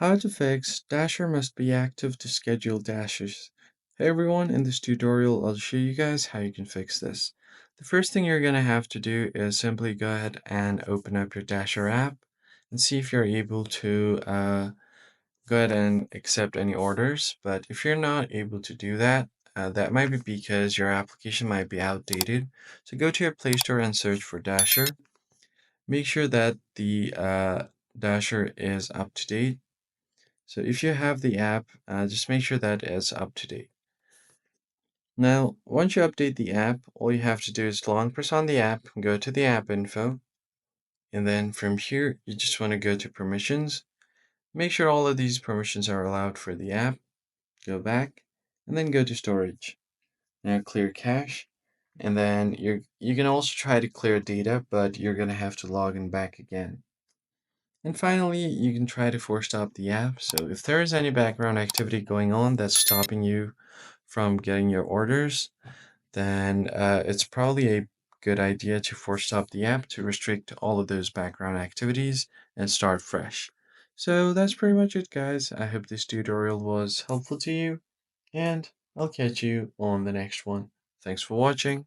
How to fix Dasher must be active to schedule dashes. Hey everyone, in this tutorial I'll show you guys how you can fix this. The first thing you're going to have to do is simply go ahead and open up your Dasher app and see if you're able to go ahead and accept any orders. But if you're not able to do that, that might be because your application might be outdated. So go to your Play Store and search for Dasher. Make sure that the Dasher is up to date. So if you have the app, just make sure that it's up to date. Now, once you update the app, all you have to do is long press on the app, go to the app info, and then from here, you just want to go to permissions. Make sure all of these permissions are allowed for the app. Go back, and then go to storage. Now clear cache, and then you can also try to clear data, but you're gonna have to log in back again. And finally, you can try to force stop the app. So if there is any background activity going on that's stopping you from getting your orders, then it's probably a good idea to force stop the app to restrict all of those background activities and start fresh. So that's pretty much it, guys. I hope this tutorial was helpful to you, and I'll catch you on the next one. Thanks for watching.